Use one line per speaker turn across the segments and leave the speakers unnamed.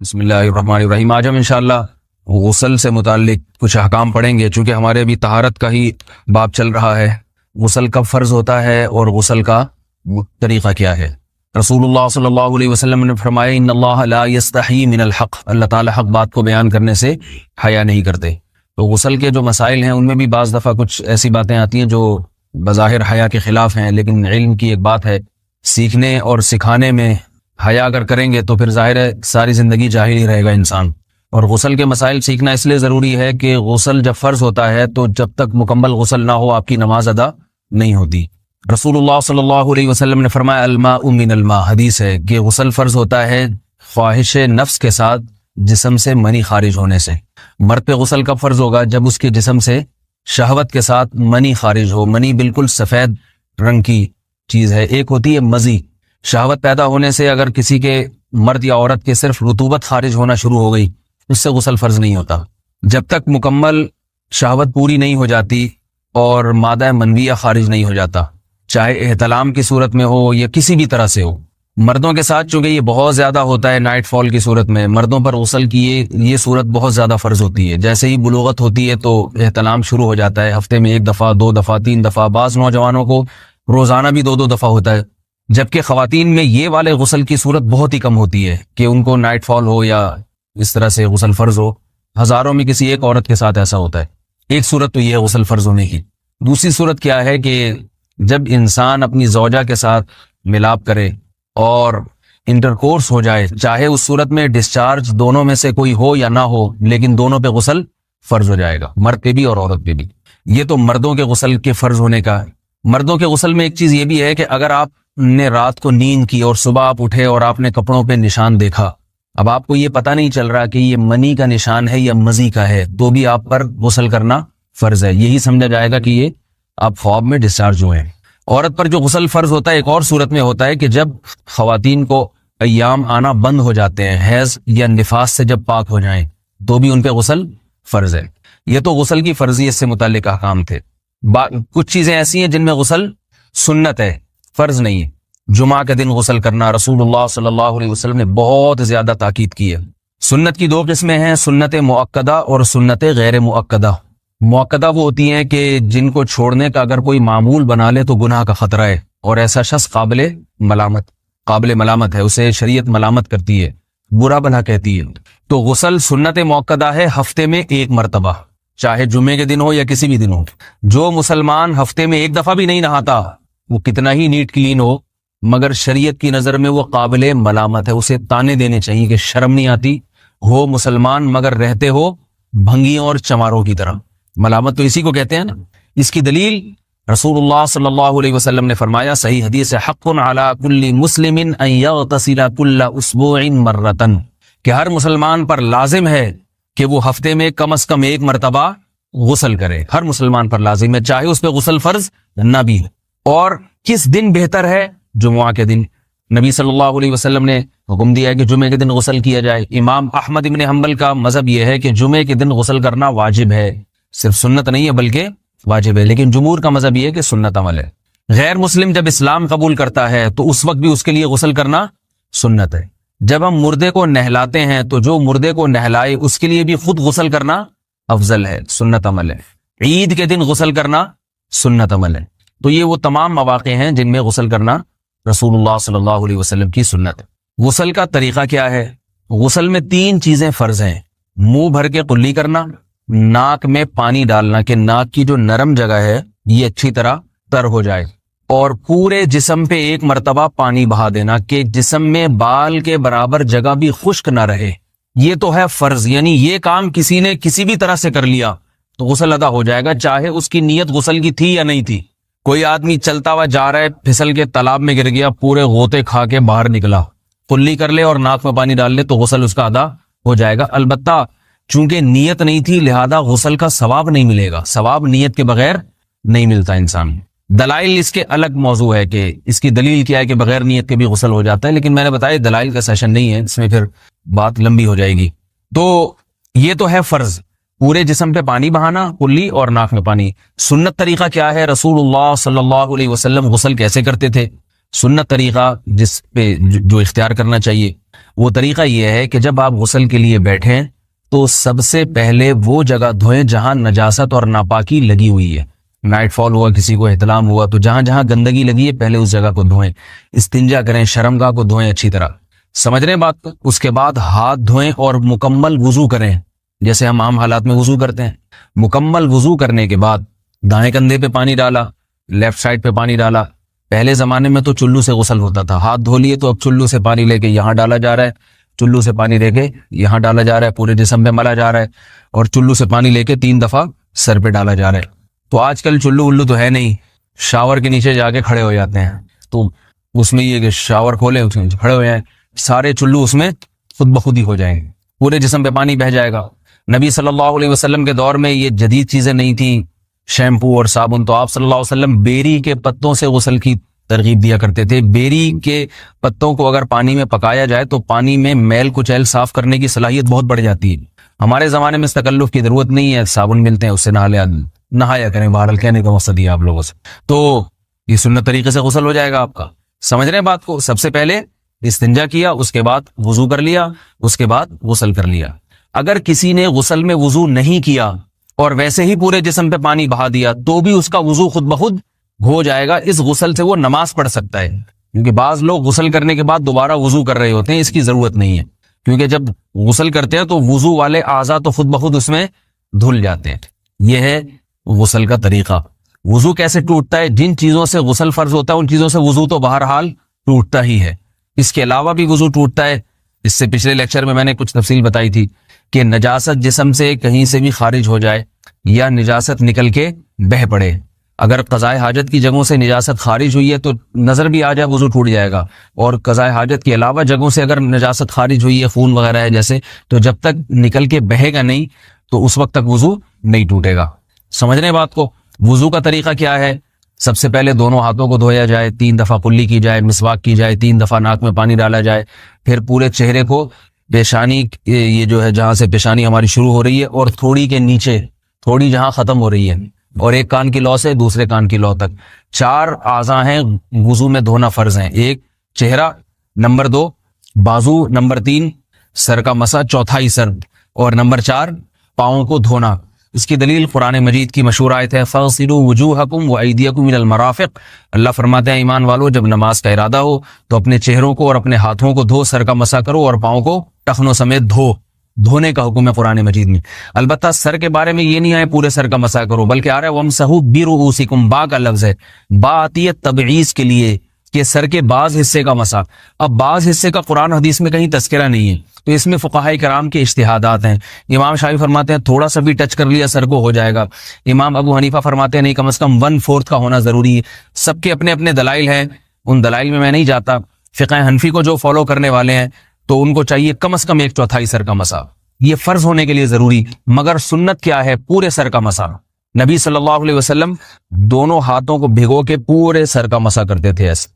بسم اللہ الرحمن الرحیم۔ آج ہم انشاءاللہ غسل سے متعلق کچھ احکام پڑھیں گے، چونکہ ہمارے ابھی طہارت کا ہی باب چل رہا ہے۔ غسل کب فرض ہوتا ہے اور غسل کا طریقہ کیا ہے؟ رسول اللہ صلی اللہ علیہ وسلم نے فرمایا ان اللہ لا یستحی من الحق، اللہ تعالی حق بات کو بیان کرنے سے حیا نہیں کرتے۔ تو غسل کے جو مسائل ہیں ان میں بھی بعض دفعہ کچھ ایسی باتیں آتی ہیں جو بظاہر حیا کے خلاف ہیں، لیکن علم کی ایک بات ہے، سیکھنے اور سکھانے میں حیا اگر کریں گے تو پھر ظاہر ہے ساری زندگی جاہل ہی رہے گا انسان۔ اور غسل کے مسائل سیکھنا اس لیے ضروری ہے کہ غسل جب فرض ہوتا ہے تو جب تک مکمل غسل نہ ہو آپ کی نماز ادا نہیں ہوتی۔ رسول اللہ صلی اللہ علیہ وسلم نے فرمایا الماء من الماء، حدیث ہے کہ غسل فرض ہوتا ہے خواہش نفس کے ساتھ جسم سے منی خارج ہونے سے۔ مرد پہ غسل کب فرض ہوگا؟ جب اس کے جسم سے شہوت کے ساتھ منی خارج ہو۔ منی بالکل سفید رنگ کی چیز ہے، ایک ہوتی ہے مزی۔ شہوت پیدا ہونے سے اگر کسی کے مرد یا عورت کے صرف رطوبت خارج ہونا شروع ہو گئی اس سے غسل فرض نہیں ہوتا۔ جب تک مکمل شہوت پوری نہیں ہو جاتی اور مادہ منویہ خارج نہیں ہو جاتا، چاہے احتلام کی صورت میں ہو یا کسی بھی طرح سے ہو۔ مردوں کے ساتھ چونکہ یہ بہت زیادہ ہوتا ہے، نائٹ فال کی صورت میں مردوں پر غسل کی یہ صورت بہت زیادہ فرض ہوتی ہے۔ جیسے ہی بلوغت ہوتی ہے تو احتلام شروع ہو جاتا ہے، ہفتے میں 1 دفعہ 2 دفعہ 3 دفعہ، بعض نوجوانوں کو روزانہ بھی 2 دفعہ ہوتا ہے، جبکہ خواتین میں یہ والے غسل کی صورت بہت ہی کم ہوتی ہے کہ ان کو نائٹ فال ہو یا اس طرح سے غسل فرض ہو۔ ہزاروں میں کسی ایک عورت کے ساتھ ایسا ہوتا ہے۔ ایک صورت تو یہ ہے غسل فرض ہونے کی۔ دوسری صورت کیا ہے کہ جب انسان اپنی زوجہ کے ساتھ ملاپ کرے اور انٹرکورس ہو جائے، چاہے اس صورت میں ڈسچارج دونوں میں سے کوئی ہو یا نہ ہو، لیکن دونوں پہ غسل فرض ہو جائے گا، مرد پہ بھی اور عورت پہ بھی۔ یہ تو مردوں کے غسل کے فرض ہونے کا ہے۔ مردوں کے غسل میں ایک چیز یہ بھی ہے کہ اگر آپ نے رات کو نیند کی اور صبح آپ اٹھے اور آپ نے کپڑوں پہ نشان دیکھا، اب آپ کو یہ پتہ نہیں چل رہا کہ یہ منی کا نشان ہے یا مزی کا ہے، تو بھی آپ پر غسل کرنا فرض ہے۔ یہی سمجھا جائے گا کہ یہ آپ خواب میں ڈسچارج ہوئے ہیں۔ عورت پر جو غسل فرض ہوتا ہے ایک اور صورت میں ہوتا ہے کہ جب خواتین کو ایام آنا بند ہو جاتے ہیں، حیض یا نفاس سے جب پاک ہو جائیں تو بھی ان پہ غسل فرض ہے۔ یہ تو غسل کی فرضیت سے متعلق احکام تھے۔ کچھ چیزیں ایسی ہیں جن میں غسل سنت ہے، فرض نہیں ہے۔ جمعہ کے دن غسل کرنا رسول اللہ صلی اللہ علیہ وسلم نے بہت زیادہ تاکید کی ہے۔ سنت کی 2 قسمیں ہیں، سنت مؤکدہ اور سنت غیر مؤکدہ۔ مؤکدہ وہ ہوتی ہیں کہ جن کو چھوڑنے کا اگر کوئی معمول بنا لے تو گناہ کا خطرہ ہے اور ایسا شخص قابل ملامت ہے، اسے شریعت ملامت کرتی ہے، برا بھلا کہتی ہے۔ تو غسل سنت مؤکدہ ہے، ہفتے میں 1 مرتبہ، چاہے جمعے کے دن ہو یا کسی بھی دن ہو۔ جو مسلمان ہفتے میں 1 دفعہ بھی نہیں نہاتا، وہ کتنا ہی نیٹ کلین ہو، مگر شریعت کی نظر میں وہ قابل ملامت ہے، اسے تانے دینے چاہیے کہ شرم نہیں آتی ہو مسلمان مگر رہتے ہو بھنگیوں اور چماروں کی طرح۔ ملامت تو اسی کو کہتے ہیں نا۔ اس کی دلیل رسول اللہ صلی اللہ علیہ وسلم نے فرمایا، صحیح حدیث ہے، حق علی کل مسلم ان یغتسل کل اسبوع مرۃ، کہ ہر مسلمان پر لازم ہے کہ وہ ہفتے میں کم از کم 1 مرتبہ غسل کرے۔ ہر مسلمان پر لازم ہے، چاہے اس پہ غسل فرض نہ بھی ہو۔ اور کس دن بہتر ہے؟ جمعہ کے دن۔ نبی صلی اللہ علیہ وسلم نے حکم دیا ہے کہ جمعے کے دن غسل کیا جائے۔ امام احمد ابن حنبل کا مذہب یہ ہے کہ جمعے کے دن غسل کرنا واجب ہے، صرف سنت نہیں ہے بلکہ واجب ہے، لیکن جمہور کا مذہب یہ ہے کہ سنت عمل ہے۔ غیر مسلم جب اسلام قبول کرتا ہے تو اس وقت بھی اس کے لیے غسل کرنا سنت ہے۔ جب ہم مردے کو نہلاتے ہیں تو جو مردے کو نہلائے اس کے لیے بھی خود غسل کرنا افضل ہے، سنت عمل ہے۔ عید کے دن غسل کرنا سنت عمل ہے۔ تو یہ وہ تمام مواقع ہیں جن میں غسل کرنا رسول اللہ صلی اللہ علیہ وسلم کی سنت ہے۔ غسل کا طریقہ کیا ہے؟ غسل میں 3 چیزیں فرض ہیں، منہ بھر کے قلی کرنا، ناک میں پانی ڈالنا کہ ناک کی جو نرم جگہ ہے یہ اچھی طرح تر ہو جائے، اور پورے جسم پہ 1 مرتبہ پانی بہا دینا کہ جسم میں بال کے برابر جگہ بھی خشک نہ رہے۔ یہ تو ہے فرض، یعنی یہ کام کسی نے کسی بھی طرح سے کر لیا تو غسل ادا ہو جائے گا، چاہے اس کی نیت غسل کی تھی یا نہیں تھی۔ کوئی آدمی چلتا ہوا جا رہا ہے، پھسل کے تالاب میں گر گیا، پورے غوطے کھا کے باہر نکلا، قلی کر لے اور ناک میں پانی ڈال لے تو غسل اس کا ادا ہو جائے گا۔ البتہ چونکہ نیت نہیں تھی لہذا غسل کا ثواب نہیں ملے گا، ثواب نیت کے بغیر نہیں ملتا انسان۔ دلائل اس کے الگ موضوع ہے کہ اس کی دلیل کیا ہے کہ بغیر نیت کے بھی غسل ہو جاتا ہے، لیکن میں نے بتایا دلائل کا سیشن نہیں ہے، اس میں پھر بات لمبی ہو جائے گی۔ تو یہ تو ہے فرض، پورے جسم پہ پانی بہانا، کلی اور ناک میں پانی۔ سنت طریقہ کیا ہے؟ رسول اللہ صلی اللہ علیہ وسلم غسل کیسے کرتے تھے؟ سنت طریقہ جس پہ جو اختیار کرنا چاہیے وہ طریقہ یہ ہے کہ جب آپ غسل کے لیے بیٹھیں تو سب سے پہلے وہ جگہ دھوئیں جہاں نجاست اور ناپاکی لگی ہوئی ہے. نائٹ فال ہوا, کسی کو احتلام ہوا, تو جہاں جہاں گندگی لگی ہے پہلے اس جگہ کو دھوئیں. استنجا کریں, شرمگاہ کو دھوئیں اچھی طرح. سمجھ رہے ہیں بات کو؟ اس کے بعد ہاتھ دھوئیں اور مکمل وضو کریں جیسے ہم عام حالات میں وضو کرتے ہیں. مکمل وضو کرنے کے بعد دائیں کندھے پہ پانی ڈالا, لیفٹ سائڈ پہ پانی ڈالا. پہلے زمانے میں تو چلو سے غسل ہوتا تھا, ہاتھ دھو لیے تو اب چلو سے پانی لے کے یہاں ڈالا جا رہا ہے, چلو سے پانی لے کے یہاں ڈالا جا رہا ہے, پورے جسم پہ ملا جا رہا ہے, اور چلو سے پانی لے کے 3 دفعہ سر پہ ڈالا جا رہا ہے. تو آج کل چلو ولو تو ہے نہیں, شاور کے نیچے جا کے کھڑے ہو جاتے ہیں. تو اس میں یہ کہ شاور کھولے اس میں کھڑے ہو جائیں, سارے چلو اس میں خود بخود ہی ہو جائیں گے, پورے جسم پہ پانی بہہ جائے گا. نبی صلی اللہ علیہ وسلم کے دور میں یہ جدید چیزیں نہیں تھیں, شیمپو اور صابن. تو آپ صلی اللہ علیہ وسلم بیری کے پتوں سے غسل کی ترغیب دیا کرتے تھے. بیری کے پتوں کو اگر پانی میں پکایا جائے تو پانی میں میل کچیل صاف کرنے کی صلاحیت بہت بڑھ جاتی ہے. ہمارے زمانے میں اس تکلف کی ضرورت نہیں ہے, صابن ملتے ہیں اس سے نہایا کریں. بہرحال کہنے کا مقصد یہ آپ لوگوں سے, تو یہ سنت طریقے سے غسل ہو جائے گا آپ کا. سمجھ رہے ہیں بات کو؟ سب سے پہلے استنجا کیا, اس کے بعد وضو کر لیا, اس کے بعد غسل کر لیا. اگر کسی نے غسل میں وضو نہیں کیا اور ویسے ہی پورے جسم پہ پانی بہا دیا تو بھی اس کا وضو خود بخود ہو جائے گا. اس غسل سے وہ نماز پڑھ سکتا ہے, کیونکہ بعض لوگ غسل کرنے کے بعد دوبارہ وضو کر رہے ہوتے ہیں. اس کی ضرورت نہیں ہے, کیونکہ جب غسل کرتے ہیں تو وضو والے اعضاء تو خود بخود اس میں دھل جاتے ہیں. یہ ہے غسل کا طریقہ. وضو کیسے ٹوٹتا ہے؟ جن چیزوں سے غسل فرض ہوتا ہے ان چیزوں سے وضو تو بہرحال ٹوٹتا ہی ہے. اس کے علاوہ بھی وضو ٹوٹتا ہے. اس سے پچھلے لیکچر میں نے کچھ تفصیل بتائی تھی کہ نجاست جسم سے کہیں سے بھی خارج ہو جائے یا نجاست نکل کے بہہ پڑے. اگر قضاء حاجت کی جگہوں سے نجاست خارج ہوئی ہے تو نظر بھی آ جائے وضو ٹوٹ جائے گا, اور قضاء حاجت کے علاوہ جگہوں سے اگر نجاست خارج ہوئی ہے, خون وغیرہ ہے جیسے, تو جب تک نکل کے بہے گا نہیں تو اس وقت تک وضو نہیں ٹوٹے گا. سمجھ رہے ہیں بات کو؟ وضو کا طریقہ کیا ہے؟ سب سے پہلے دونوں ہاتھوں کو دھویا جائے, 3 دفعہ کلی کی جائے, مسواک کی جائے, 3 دفعہ ناک میں پانی ڈالا جائے, پھر پورے چہرے کو پیشانی, یہ جو ہے جہاں سے پیشانی ہماری شروع ہو رہی ہے اور تھوڑی کے نیچے تھوڑی جہاں ختم ہو رہی ہے, اور ایک کان کی لو سے دوسرے کان کی لو تک 4 اعضاء ہیں وضو میں دھونا فرض ہیں. 1 چہرہ, نمبر 2 بازو, نمبر 3 سر کا مسا, چوتھا ہی سر, اور نمبر 4 پاؤں کو دھونا. اس کی دلیل قرآن مجید کی مشہور آیت ہے فَاغْسِلُوا وُجُوهَكُمْ وَأَيْدِيَكُمْ إِلَى الْمَرَافِقِ. اللہ فرماتے ہیں ایمان والو, جب نماز کا ارادہ ہو تو اپنے چہروں کو اور اپنے ہاتھوں کو دھو, سر کا مسا کرو اور پاؤں کو ٹخنوں سمیت دھو. دھونے کا حکم ہے قرآن مجید میں. البتہ سر کے بارے میں یہ نہیں آئے پورے سر کا مسا کرو, بلکہ آ رہا ہے وَامْسَحُوا بِرُؤُوسِكُمْ. با کا لفظ ہے, با آتی ہے تبعیض کے لیے کہ سر کے بعض حصے کا مسا. اب بعض حصے کا قرآن حدیث میں کہیں تذکرہ نہیں ہے, تو اس میں فقہاء کرام کے اجتہادات ہیں. امام شافعی فرماتے ہیں تھوڑا سا بھی ٹچ کر لیا سر کو ہو جائے گا. امام ابو حنیفہ فرماتے ہیں نہیں, کم از کم 1/4 کا ہونا ضروری ہے. سب کے اپنے اپنے دلائل ہیں, ان دلائل میں نہیں جاتا. فقہ حنفی کو جو فالو کرنے والے ہیں تو ان کو چاہیے کم از کم 1/4 سر کا مسا, یہ فرض ہونے کے لیے ضروری. مگر سنت کیا ہے؟ پورے سر کا مسا. نبی صلی اللہ علیہ وسلم دونوں ہاتھوں کو بھگو کے پورے سر کا مسا کرتے تھے ایسے.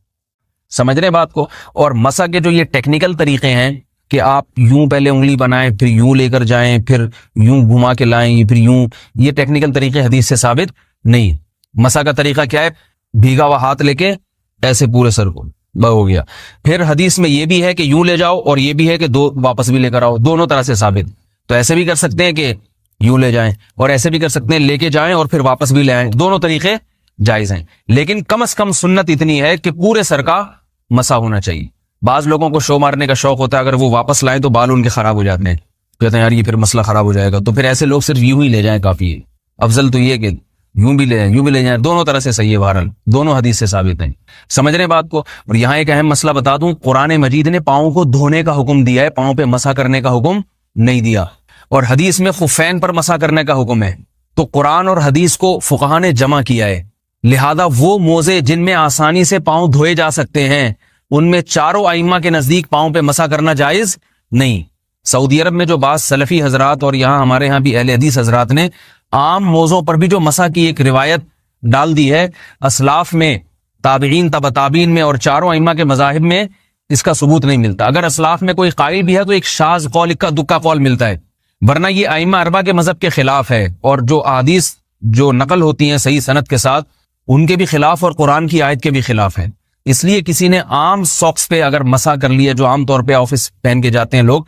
سمجھ رہے بات کو؟ اور مسا کے جو یہ ٹیکنیکل طریقے ہیں کہ آپ یوں پہلے انگلی بنائیں, پھر یوں لے کر جائیں, پھر یوں گھما کے لائیں, پھر یوں, یہ ٹیکنیکل طریقے حدیث سے ثابت نہیں. مسا کا طریقہ کیا ہے؟ بھیگا ہوا ہاتھ لے کے ایسے پورے سر کو ہو گیا. پھر حدیث میں یہ بھی ہے کہ یوں لے جاؤ اور یہ بھی ہے کہ 2 واپس بھی لے کر آؤ, دونوں طرح سے ثابت. تو ایسے بھی کر سکتے ہیں کہ یوں لے جائیں, اور ایسے بھی کر سکتے ہیں لے کے جائیں اور پھر واپس بھی لے آئیں, دونوں طریقے جائز ہیں. لیکن کم از کم سنت اتنی ہے کہ پورے سر کا مسا ہونا چاہیے. بعض لوگوں کو شو مارنے کا شوق ہوتا ہے, اگر وہ واپس لائیں تو بال ان کے خراب ہو جاتے ہیں, کہتے ہیں یار یہ پھر مسئلہ خراب ہو جائے گا, تو پھر ایسے لوگ صرف یوں ہی لے جائیں کافی ہے. افضل تو یہ کہ یوں بھی لے جائیں یوں بھی لے جائیں, دونوں طرح سے صحیح ہے. بہرحال دونوں حدیث سے ثابت ہیں. سمجھ رہے ہیں بات کو؟ اور یہاں ایک اہم مسئلہ بتا دوں, قرآن مجید نے پاؤں کو دھونے کا حکم دیا ہے, پاؤں پہ مسا کرنے کا حکم نہیں دیا. اور حدیث میں خفین پر مسا کرنے کا حکم ہے. تو قرآن اور حدیث کو فقہا نے جمع کیا ہے, لہذا وہ موزے جن میں آسانی سے پاؤں دھوئے جا سکتے ہیں ان میں چاروں ائمہ کے نزدیک پاؤں پہ مسا کرنا جائز نہیں. سعودی عرب میں جو بعض سلفی حضرات اور یہاں ہمارے ہاں بھی اہل حدیث حضرات نے عام موزوں پر بھی جو مسا کی ایک روایت ڈال دی ہے, اسلاف میں, تابعین, تبع تابعین میں اور چاروں ائمہ کے مذاہب میں اس کا ثبوت نہیں ملتا. اگر اسلاف میں کوئی قائل بھی ہے تو ایک شاذ قول, اکا دکا قول ملتا ہے, ورنہ یہ ائمہ اربعہ کے مذہب کے خلاف ہے. اور جو احادیث جو نقل ہوتی ہیں صحیح سند کے ساتھ ان کے بھی خلاف اور قرآن کی آیت کے بھی خلاف ہے. اس لیے کسی نے عام ساکس پہ اگر مسا کر لیا، جو عام طور پہ آفس پہن کے جاتے ہیں لوگ،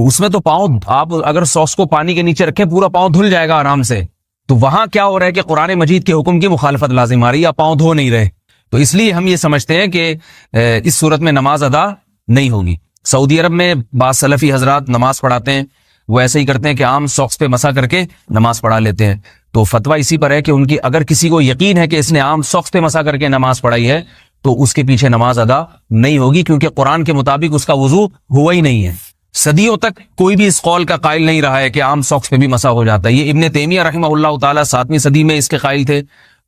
اس میں تو پاؤں، آپ اگر ساکس کو پانی کے نیچے رکھیں پورا پاؤں دھل جائے گا آرام سے. تو وہاں کیا ہو رہا ہے کہ قرآن مجید کے حکم کی مخالفت لازم آ رہی ہے، آپ پاؤں دھو نہیں رہے. تو اس لیے ہم یہ سمجھتے ہیں کہ اس صورت میں نماز ادا نہیں ہوگی. سعودی عرب میں بعض سلفی حضرات نماز پڑھاتے ہیں، وہ ایسے ہی کرتے ہیں کہ عام ساکس پہ مسا کر کے نماز پڑھا لیتے ہیں. تو فتویٰ اسی پر ہے کہ ان کی اگر کسی کو یقین ہے کہ اس نے عام ساکس پہ مسا کر کے نماز پڑھائی ہے تو اس کے پیچھے نماز ادا نہیں ہوگی، کیونکہ قرآن کے مطابق اس کا وضو ہوا ہی نہیں ہے. صدیوں تک کوئی بھی اس قول کا قائل نہیں رہا ہے کہ عام ساکس پہ بھی مسا ہو جاتا ہے. یہ ابن تیمیہ رحمہ اللہ تعالیٰ 7ویں صدی میں اس کے قائل تھے،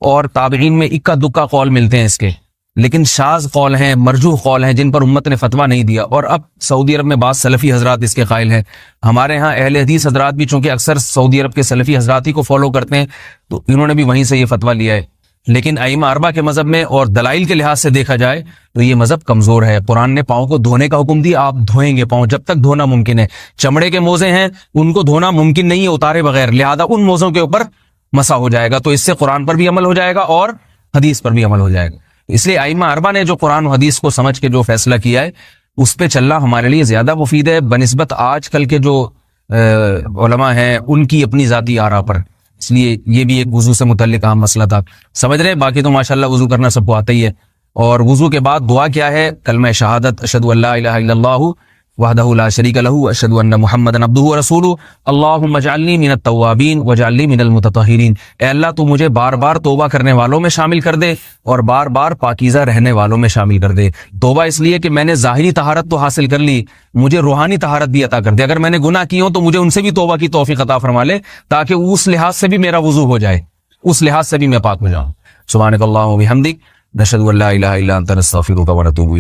اور تابعین میں اکا دکا قول ملتے ہیں اس کے، لیکن شاذ قول ہیں، مرجوح قول ہیں جن پر امت نے فتویٰ نہیں دیا. اور اب سعودی عرب میں بعض سلفی حضرات اس کے قائل ہیں. ہمارے ہاں اہل حدیث حضرات بھی چونکہ اکثر سعودی عرب کے سلفی حضرات ہی کو فالو کرتے ہیں، تو انہوں نے بھی وہیں سے یہ فتویٰ لیا ہے. لیکن ائمہ اربعہ کے مذہب میں اور دلائل کے لحاظ سے دیکھا جائے تو یہ مذہب کمزور ہے. قرآن نے پاؤں کو دھونے کا حکم دیا، آپ دھوئیں گے پاؤں جب تک دھونا ممکن ہے. چمڑے کے موزے ہیں ان کو دھونا ممکن نہیں ہے اتارے بغیر، لہذا ان موزوں کے اوپر مسا ہو جائے گا. تو اس سے قرآن پر بھی عمل ہو جائے گا اور حدیث پر بھی عمل ہو جائے گا. اس لیے ائمہ اربعہ نے جو قرآن و حدیث کو سمجھ کے جو فیصلہ کیا ہے اس پہ چلنا ہمارے لیے زیادہ مفید ہے بنسبت آج کل کے جو علماء ہیں ان کی اپنی ذاتی آراء پر. اس لیے یہ بھی ایک وضو سے متعلق اہم مسئلہ تھا. سمجھ رہے ہیں؟ باقی تو ماشاءاللہ وضو کرنا سب کو آتا ہی ہے. اور وضو کے بعد دعا کیا ہے؟ کلمہ شہادت، اشہد ان لا الہ الا اللہ وحدہ لا شریک لہ اشہد ان محمدا عبدہ ورسولہ اللہم اجعلنی من التوابین واجعلنی من المتطہرین. اے اللہ تو مجھے بار بار توبہ کرنے والوں میں شامل کر دے اور بار بار پاکیزہ رہنے والوں میں شامل کر دے. توبہ اس لیے کہ میں نے ظاہری طہارت تو حاصل کر لی، مجھے روحانی طہارت بھی عطا کر دے. اگر میں نے گناہ کی ہوں تو مجھے ان سے بھی توبہ کی توفیق عطا فرما لے، تاکہ اس لحاظ سے بھی میرا وضو ہو جائے، اس لحاظ سے بھی میں پاک ہو جاؤں. سبحانک اللہم و بحمدک، نشہد ان لا الہ الا انت، نستغفرک و نتوب الیک.